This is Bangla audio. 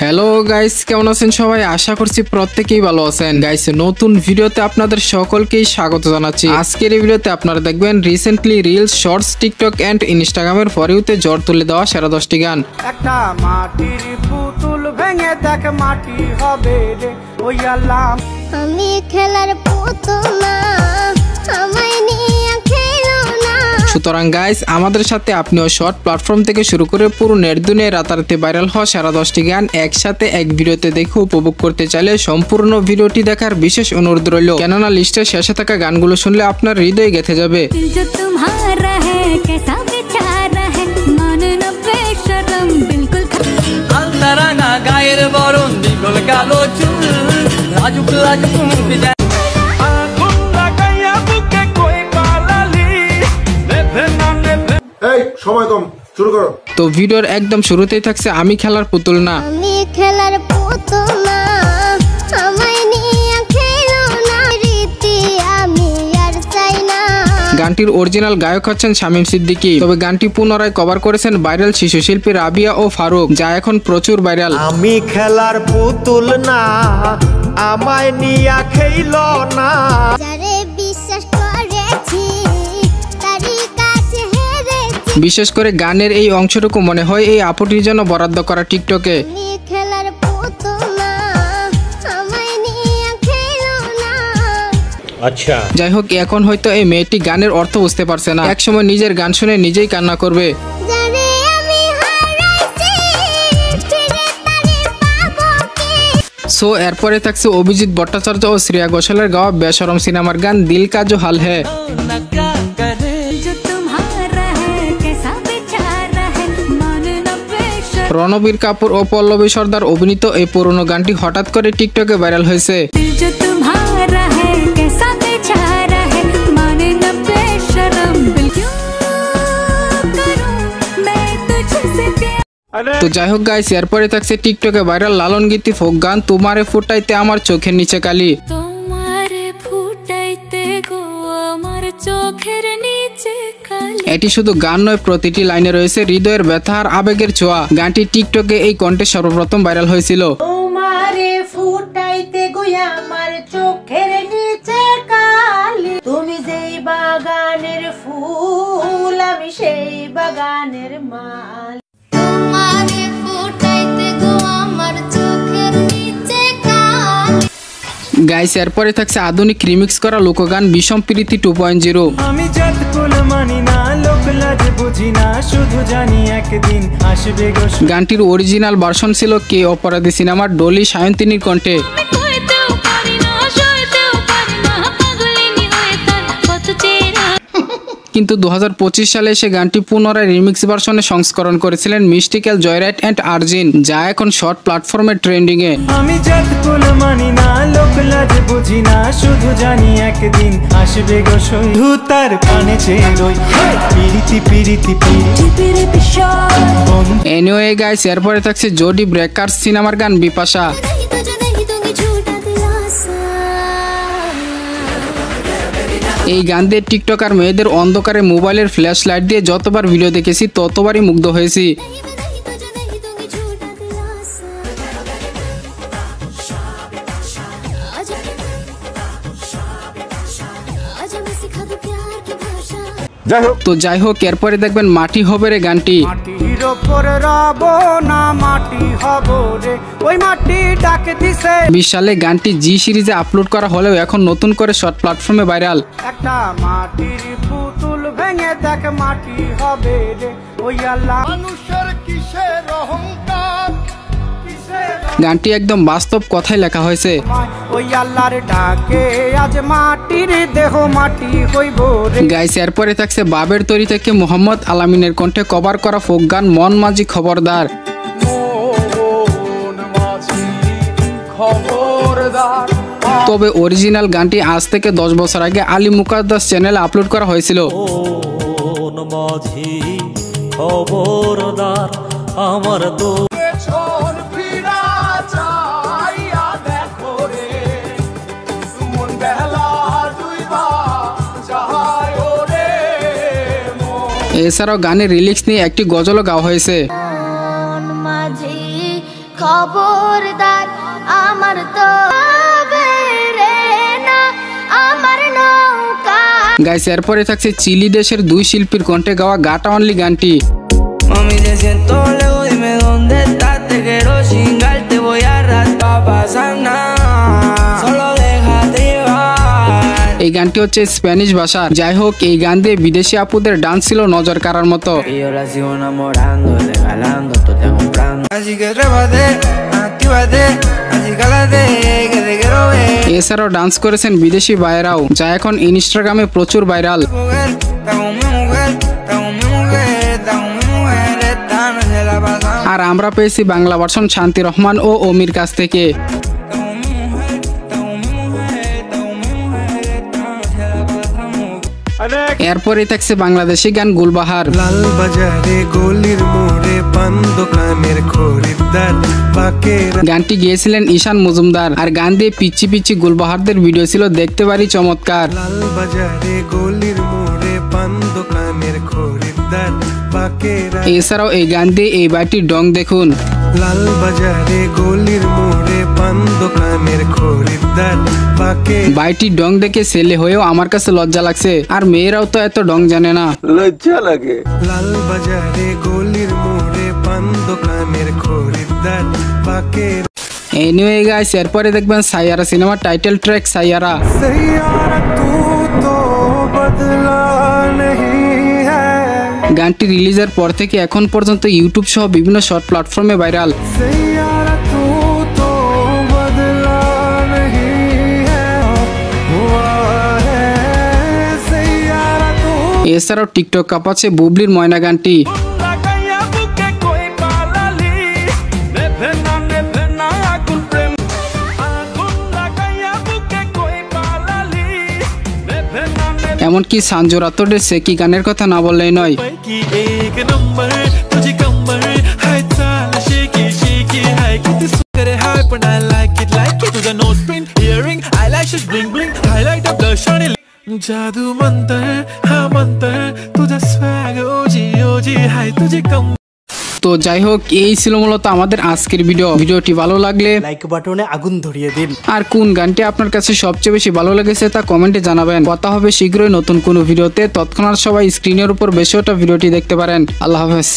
হ্যালো গাইস, কেমন আছেন সবাই? আশা করছি প্রত্যেকেই ভালো আছেন। গাইস, নতুন ভিডিওতে আপনাদের সকলকেই স্বাগত জানাচ্ছি। আজকের এই ভিডিওতে আপনারা দেখবেন recently reels, shorts, TikTok and ইনস্টাগ্রামের ফর ইউতে জ্বর তুলে দেওয়া সেরা 10টি গান। একটা মাটির পুতুল ভেঙে দেখ মাটি হবে রে ওই আল্লাহ। আমি খেলার পুতুল না, আমায় নিয়ে খেলো না। সুতরাং গাইস, আমাদের সাথে আপনিও শর্ট প্ল্যাটফর্ম থেকে শুরু করে পুরো নেট দুনিয়ায় রাতারাতি ভাইরাল হওয়া সেরা 10টি গান একসাথে এক ভিডিওতে দেখে উপভোগ করতে চাইলে সম্পূর্ণ ভিডিওটি দেখার বিশেষ অনুরোধ রইল, কেননা লিস্টের শেষে থাকা গানগুলো শুনলে আপনার হৃদয়ে গেঁথে যাবে। গায়ের বরণ বিকল কালো চুল লাজুক লাজুক মুখে এই সময় কম, শুরু করো। তো ভিডিওর একদম শুরুতেই থাকছে আমি খেলার পুতুল না। আমি খেলার পুতুল না, আমায় নিয়ে খেলো না। রীতি আমি আর চাই না। গানটির অরিজিনাল গায়ক হচ্ছেন শামীম সিদ্দিকী, তবে গানটি পুনরায় কভার করেছেন ভাইরাল শিশু শিল্পী রাবিয়া ও ফারুক, যা এখন প্রচুর ভাইরাল। আমি খেলার পুতুল না, আমায় নিয়া খেলো না। যারে বিশ্বাস করেছি তারই কাছে হেরেছি। বিশেষ করে গানের এই অংশটুকু মনে হয় এই আপুটির জন্য বরাদ্দ করা টিকটকে। আমি খেলার পুতুল না, আমায় নিয়ে খেলো না। আচ্ছা, যাই হোক, এখন হয়তো এই মেয়েটি গানের অর্থ বুঝতে পারছে না, একসময় নিজের গান শুনে নিজেই কান্না করবে। যারে আমি হারাইছি ফিরে তারে পাবো কি? সো এরপরে থাকছে অভিজিৎ ভট্টাচার্য ও শ্রেয়া ঘোষালের গাওয়া বেশরম সিনেমার গান দিল কা জো হাল হ্যায়। রণবীর কাপুর ও পল্লবী সর্দার অভিনীত এই পুরনো গানটি হঠাৎ করে টিকটকে ভাইরাল হয়েছে। তো যাই হোক গাইস, এরপরে থাকছে টিকটকে ভাইরাল লালন গীতি ফোক গান তোমারে ফুটাইতে আমার চোখের নিচে কালি। এটি শুধু গান নয়, প্রতিটি লাইনে রয়েছে হৃদয়ের ব্যথা আর আবেগের ছোঁয়া। গানটি টিকটকে এই কণ্ঠে সর্বপ্রথম ভাইরাল হয়েছিল। তোমারে ফুটাইতে গুয়া আমার চোখের নিচে কালি। তুমি যেই বাগানের ফুল, আমি সেই বাগানের মাল। তোমারে ফুটাইতে গো আমার চোখের নিচে কালি। গাইস, এরপরে থাকছে আধুনিক রিমিক্স করা লোকগান বিষম প্রীতি 2.0। আমি জাত কুল মানি না, লোক লাজ বুঝি না, শুধু জানি একদিন আসবে গো। গানটির অরিজিনাল ভার্সন ছিল কে অপরাধী সিনেমার ডলি সায়ন্তিনীর কণ্ঠে, কিন্তু 2025 সালে এসে গানটি পুনরায় রিমিক্স ভার্সনে সংস্করণ করেছিলেন মিস্টিক্যাল, জয়রাইট এন্ড আর্জিন, যা এখন শর্ট প্ল্যাটফর্মে ট্রেন্ডিং এ। আমি জাত কুল মানি না, লোক লাজ বুঝি না, শুধু জানি একদিন আসবে গো। শুধু তার পানে চেরোই পিরিতি পিরিতি পিরিতি। এনিওয়ে গাইস, এরপরে থাকছে জোডি ব্রেকার্স সিনেমার গান বিপাশা। এই গান দিয়ে টিকটকার মেয়েদের অন্ধকারে মোবাইলের ফ্ল্যাশ লাইট দিয়ে যতবার ভিডিও দেখেছি ততবারই মুগ্ধ হয়েছি। তো যাই হোক, এরপরে দেখবেন মাটি হবে রে গানটি। মাটির ওপর রব না মাটি হব রে ওই মাটি ডাকে দিছে। 20 সালে গানটি জি সিরিজে আপলোড করা হলেও এখন নতুন করে শর্ট প্ল্যাটফর্মে ভাইরাল। একটা মাটির পুতুল ভেঙে দেখ মাটি হবে রে ওই আল্লাহ। মানুষের কিসের অহংকার, গানটি একদম বাস্তব কথাই লেখা হয়েছে। ওই আল্লাহর ডাকে আজ মাটির দেহ মাটি হইব রে। গাইস, এরপরে থাকছে বাবের তৈরি থেকে মোহাম্মদ আলামিনের কণ্ঠে কভার করা ফোক গান মন মাঝি খবরদার। তবে অরিজিনাল গানটি আজ থেকে 10 বছর আগে আলী মুকাদ্দাস চ্যানেলে আপলোড করা হয়েছিল। আমার তো এছাড়াও গানের রিলিক্স নিয়ে একটি গজলও গাওয়া হয়েছে। মন মাঝি খবরদার আমার তো রে না আমার নৌকা। গাইস এরপরে থাকছে চিলি দেশের দুই শিল্পীর কণ্ঠে গাওয়া গাটা অনলি গানটি। Mami, te siento lejos, dime dónde estás. Te quiero chingar, te voy a raspar, pasar nada. Solo déjate llevar. এই গানটি হচ্ছে স্প্যানিশ ভাষার। যাই হোক, এই গান দিয়ে বিদেশি আপুদের ডান্স ছিল নজর কাড়ার মতো। Y yo la sigo enamorando, regalando, tú te comprando. Así que trépate, actívate, así cálate, que te quiero ver. এছাড়াও ডান্স করেছেন বিদেশি ভাইয়েরাও, যা এখন ইনস্টাগ্রামে প্রচুর viral. Mujer, está con mi mujer, está con mi mujer, está con mi mujer. Esta noche la pasamos. আর আমরা পেয়েছি বাংলা ভার্সন শান্তি রহমান ও অমির কাছ থেকে। Está con mi mujer, está con mi mujer, está con mi mujer. Esta noche la pasamos. এরপরে থাকছে বাংলাদেশি গান গুলবাহার। লাল বাজারে গলির মোড়ে পান দোকানের খরিদ্দার বাকেরা। গানটি গেয়েছিলেন ঈশান মজুমদার। আর গান দিয়ে পিচ্ছি পিচ্ছি গুলবাহারদের ভিডিও ছিল দেখতে পারি চমৎকার। লাল বাজারে গলির মোড়ে পান দোকানের খরিদ্দার বাকেরা। এছাড়াও এই গান দিয়ে এই বাড়িটির ডং দেখুন। লাল বাজারে গলির মোড়ে পান দোকানের খরিদ্দার বাকেরা। বাড়িটির ডং দেখে ছেলে হয়েও আমার কাছে লজ্জা লাগছে, আর মেয়েরাও তো এত ডং জানে না। লাল বাজারে গলির মোড়ে পান দোকানের খরিদ্দার বাকেরা। এনিওয়ে গাইস, এরপরে দেখবেন সাইয়ারা সিনেমার টাইটেল ট্র্যাক সাইয়ারা। सैयारा तू तो बदला नहीं है। গানটি রিলিজের পর থেকে এখন পর্যন্ত ইউটিউব সহ বিভিন্ন শর্ট প্ল্যাটফর্মে ভাইরাল। सैयारा तू तो बदला नहीं है हुआ है सैयारा तू। এছাড়াও টিকটক কাঁপাচ্ছে বুবলির ময়না গানটি। এমনকি সানজু রাতোরের সেকি গানের কথা না বললেই নয়। की एक नंबर तुझे कमर हाय चाल शेकी शेकी हाय किती सुंदर हाय पण I like it तुझा nose pin earring eyelashes bling bling highlight of blush आणि जादू मंतर हा मंतर तुझा swag ओजी ओजी हाय तुझे कम। তো যাই হোক, এই ছিল মূলত আমাদের আজকের ভিডিওটি ভালো লাগলে লাইক বাটনে আগুন ধরিয়ে দিন। আর কোন গানটি আপনার কাছে সবচেয়ে বেশি ভালো লেগেছে তা কমেন্টে জানাবেন। কথা হবে শীঘ্রই নতুন কোনো ভিডিওতে। তৎক্ষণাৎ সবাই স্ক্রিনের উপর বেশি ওটা ভিডিওটি দেখতে পারেন। আল্লাহ হাফেজ।